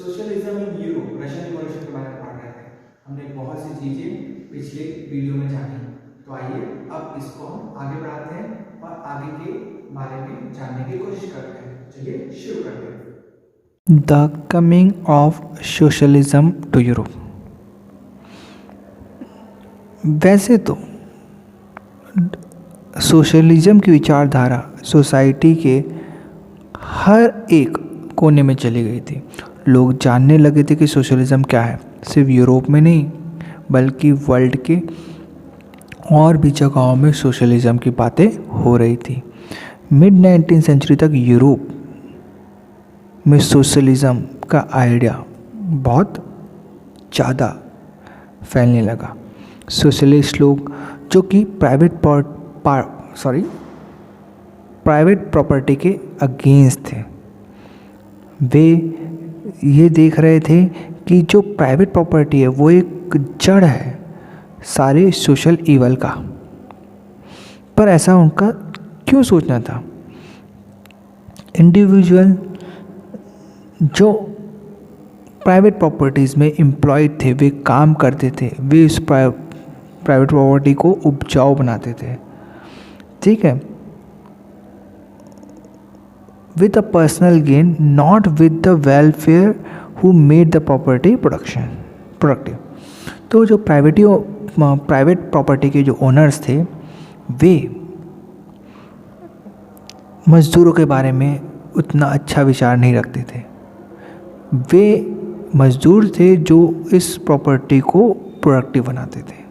Socialism in Europe, Russian revolution के बारे में पढ़ रहे थे। हमने बहुत सी चीज़ें पिछले वीडियो में जानी, तो आइए अब इसको हम आगे बढ़ाते हैं और आगे के बारे में जानने की कोशिश करते हैं। चलिए शुरू करते हैं। The coming of socialism to Europe. वैसे तो सोशलिज्म की विचारधारा सोसाइटी के हर एक कोने में चली गई थी। लोग जानने लगे थे कि सोशलिज्म क्या है। सिर्फ यूरोप में नहीं बल्कि वर्ल्ड के और भी जगहों में सोशलिज्म की बातें हो रही थी। मिड 19वीं सेंचुरी तक यूरोप में सोशलिज्म का आइडिया बहुत ज़्यादा फैलने लगा। सोशलिस्ट लोग जो कि प्राइवेट प्रॉपर्टी के अगेंस्ट थे, वे ये देख रहे थे कि जो प्राइवेट प्रॉपर्टी है वो एक जड़ है सारे सोशल ईवल का। पर ऐसा उनका क्यों सोचना था? इंडिविजुअल जो प्राइवेट प्रॉपर्टीज़ में एम्प्लॉयड थे, वे काम करते थे, वे इस प्राइवेट प्रॉपर्टी को उपजाऊ बनाते थे, ठीक है, with a personal gain, not with the welfare who made the property productive। तो जो प्राइवेट प्रॉपर्टी के जो ओनर्स थे, वे मज़दूरों के बारे में उतना अच्छा विचार नहीं रखते थे। वे मज़दूर थे जो इस प्रॉपर्टी को प्रोडक्टिव बनाते थे,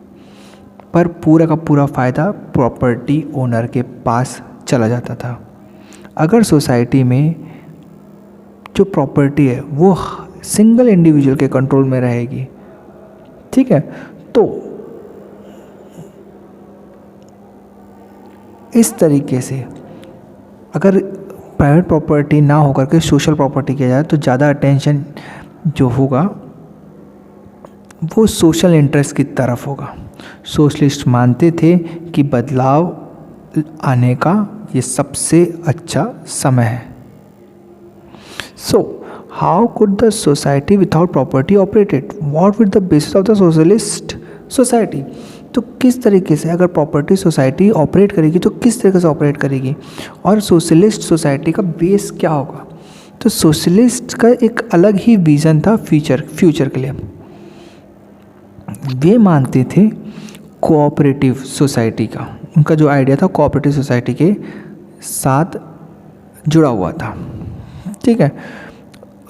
पर पूरा का पूरा फ़ायदा प्रॉपर्टी ओनर के पास चला जाता था। अगर सोसाइटी में जो प्रॉपर्टी है वो सिंगल इंडिविजुअल के कंट्रोल में रहेगी, ठीक है, तो इस तरीके से अगर प्राइवेट प्रॉपर्टी ना होकर के सोशल प्रॉपर्टी किया जाए तो ज़्यादा अटेंशन जो होगा वो सोशल इंटरेस्ट की तरफ होगा। सोशलिस्ट मानते थे कि बदलाव आने का ये सबसे अच्छा समय है। So how could the society without property operated? What with the basis of the socialist society? तो किस तरीके से अगर प्रॉपर्टी सोसाइटी ऑपरेट करेगी तो किस तरीके से ऑपरेट करेगी, और सोशलिस्ट सोसाइटी का बेस क्या होगा? तो सोशलिस्ट का एक अलग ही विज़न था फ्यूचर के लिए। वे मानते थे कोऑपरेटिव सोसाइटी का। उनका जो आइडिया था कोऑपरेटिव सोसाइटी के साथ जुड़ा हुआ था, ठीक है।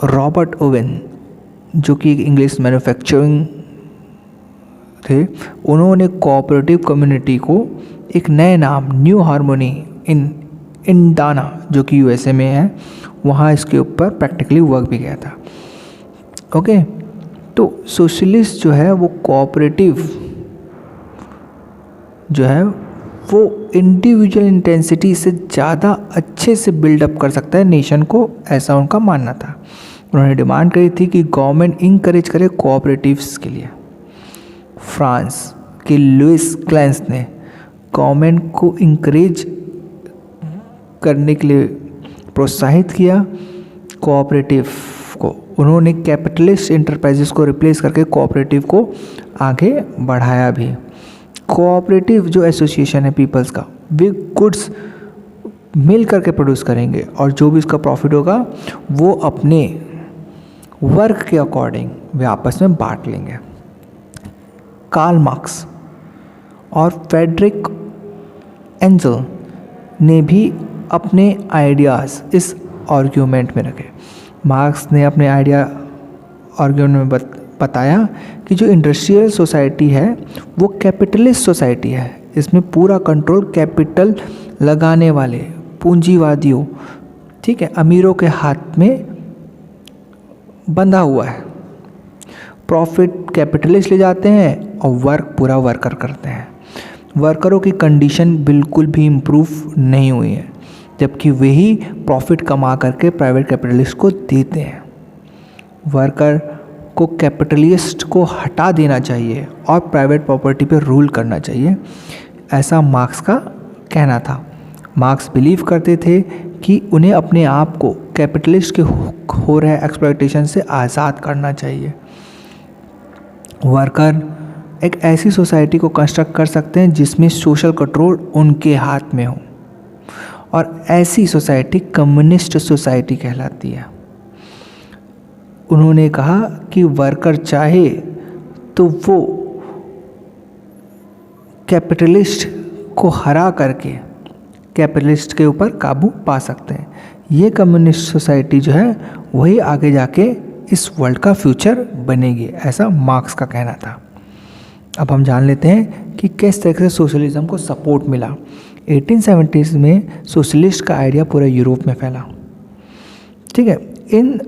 रॉबर्ट ओवेन जो कि एक इंग्लिश मैन्युफैक्चरिंग थे, उन्होंने कोऑपरेटिव कम्युनिटी को एक नए नाम न्यू हार्मोनी इन इंडाना जो कि यूएसए में है, वहाँ इसके ऊपर प्रैक्टिकली वर्क भी किया था। ओके, तो सोशलिस्ट जो है वो कोऑपरेटिव जो है वो इंडिविजुअल इंटेंसिटी से ज़्यादा अच्छे से बिल्डअप कर सकता है नेशन को, ऐसा उनका मानना था। उन्होंने डिमांड करी थी कि गवर्नमेंट इंकरेज करे कोऑपरेटिव्स के लिए। फ्रांस के लुइस क्लेंस ने गवर्नमेंट को इंकरेज करने के लिए प्रोत्साहित किया कोऑपरेटिव को। उन्होंने कैपिटलिस्ट इंटरप्राइजेस को रिप्लेस करके कोऑपरेटिव को आगे बढ़ाया भी। कोऑपरेटिव जो एसोसिएशन है पीपल्स का, वे गुड्स मिल करके प्रोड्यूस करेंगे और जो भी उसका प्रॉफिट होगा वो अपने वर्क के अकॉर्डिंग वे आपस में बांट लेंगे। कार्ल मार्क्स और फ्रेडरिक एंजल ने भी अपने आइडियाज़ इस आर्ग्यूमेंट में रखे। मार्क्स ने अपने आर्ग्यूमेंट में बताया कि जो इंडस्ट्रियल सोसाइटी है वो कैपिटलिस्ट सोसाइटी है, इसमें पूरा कंट्रोल कैपिटल लगाने वाले पूंजीवादियों, ठीक है, अमीरों के हाथ में बंधा हुआ है। प्रॉफिट कैपिटलिस्ट ले जाते हैं और वर्क पूरा वर्कर करते हैं। वर्करों की कंडीशन बिल्कुल भी इम्प्रूव नहीं हुई है, जबकि वही प्रॉफिट कमा करके प्राइवेट कैपिटलिस्ट को देते हैं। वर्कर को कैपिटलिस्ट को हटा देना चाहिए और प्राइवेट प्रॉपर्टी पे रूल करना चाहिए, ऐसा मार्क्स का कहना था। मार्क्स बिलीव करते थे कि उन्हें अपने आप को कैपिटलिस्ट के हो रहे एक्सप्लॉयटेशन से आज़ाद करना चाहिए। वर्कर एक ऐसी सोसाइटी को कंस्ट्रक्ट कर सकते हैं जिसमें सोशल कंट्रोल उनके हाथ में हो, और ऐसी सोसाइटी कम्युनिस्ट सोसाइटी कहलाती है। उन्होंने कहा कि वर्कर चाहे तो वो कैपिटलिस्ट को हरा करके कैपिटलिस्ट के ऊपर काबू पा सकते हैं। ये कम्युनिस्ट सोसाइटी जो है वही आगे जाके इस वर्ल्ड का फ्यूचर बनेगी, ऐसा मार्क्स का कहना था। अब हम जान लेते हैं कि किस तरह से सोशलिज्म को सपोर्ट मिला। 1870s में सोशलिस्ट का आइडिया पूरे यूरोप में फैला। ठीक है, इन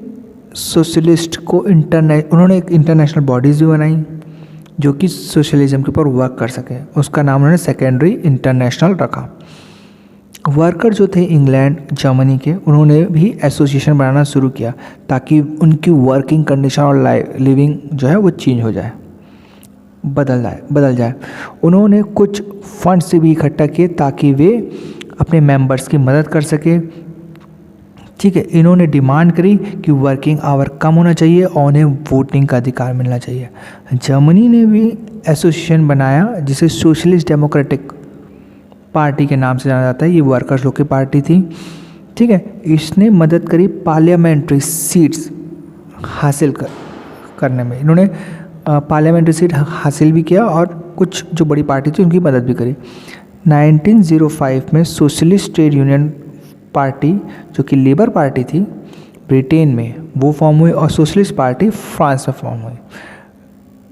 सोशलिस्ट को उन्होंने एक इंटरनेशनल बॉडीज़ भी बनाई जो कि सोशलिज्म के ऊपर वर्क कर सके। उसका नाम उन्होंने सेकेंडरी इंटरनेशनल रखा। वर्कर जो थे इंग्लैंड जर्मनी के, उन्होंने भी एसोसिएशन बनाना शुरू किया ताकि उनकी वर्किंग कंडीशन और लिविंग जो है वो चेंज हो जाए, बदल जाए। उन्होंने कुछ फंड्स भी इकट्ठा किए ताकि वे अपने मेंबर्स की मदद कर सके। ठीक है, इन्होंने डिमांड करी कि वर्किंग आवर कम होना चाहिए और उन्हें वोटिंग का अधिकार मिलना चाहिए। जर्मनी ने भी एसोसिएशन बनाया जिसे सोशलिस्ट डेमोक्रेटिक पार्टी के नाम से जाना जाता है। ये वर्कर्स लोग की पार्टी थी। ठीक है, इसने मदद करी पार्लियामेंट्री सीट्स हासिल करने में। इन्होंने पार्लियामेंट्री सीट हासिल भी किया और कुछ जो बड़ी पार्टी थी उनकी मदद भी करी। 1905 में सोशलिस्ट ट्रेड यूनियन पार्टी जो कि लेबर पार्टी थी ब्रिटेन में वो फॉर्म हुई और सोशलिस्ट पार्टी फ्रांस में फॉर्म हुई।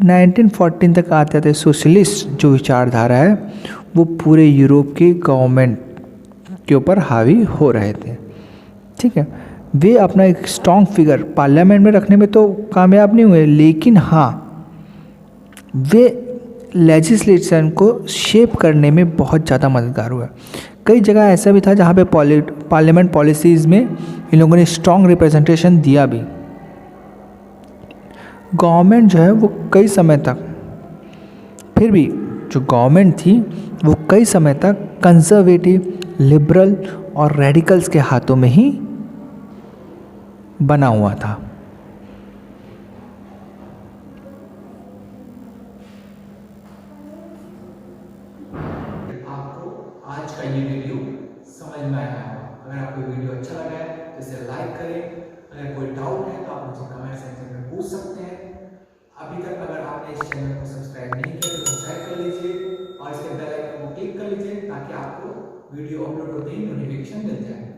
1914 तक आते आते सोशलिस्ट जो विचारधारा है वो पूरे यूरोप की गवर्नमेंट के ऊपर हावी हो रहे थे। ठीक है, वे अपना एक स्ट्रॉन्ग फिगर पार्लियामेंट में रखने में तो कामयाब नहीं हुए, लेकिन हाँ वे लेजिस्लेशन को शेप करने में बहुत ज़्यादा मददगार हुआ। कई जगह ऐसा भी था जहाँ पे पार्लियामेंट पॉलिसीज़ में इन लोगों ने स्ट्रॉन्ग रिप्रेजेंटेशन दिया भी। गवर्नमेंट जो है वो कई समय तक, फिर भी जो गवर्नमेंट थी वो कई समय तक कंजर्वेटिव, लिबरल और रेडिकल्स के हाथों में ही बना हुआ था। आपको आज का ये वीडियो समझ में आया होगा। अगर आपको वीडियो अच्छा लगा है तो इसे लाइक करें। अगर कोई डाउट है तो आप मुझे कमेंट सेक्शन में पूछ सकते हैं। अभी तक अगर आपने इस चैनल को सब्सक्राइब नहीं किया तो सब्सक्राइब कर लीजिए और इसके बेल आइकन को क्लिक कर लीजिए ताकि आपको वीडियो अपलोड होते ही नोटिफिकेशन मिल जाए।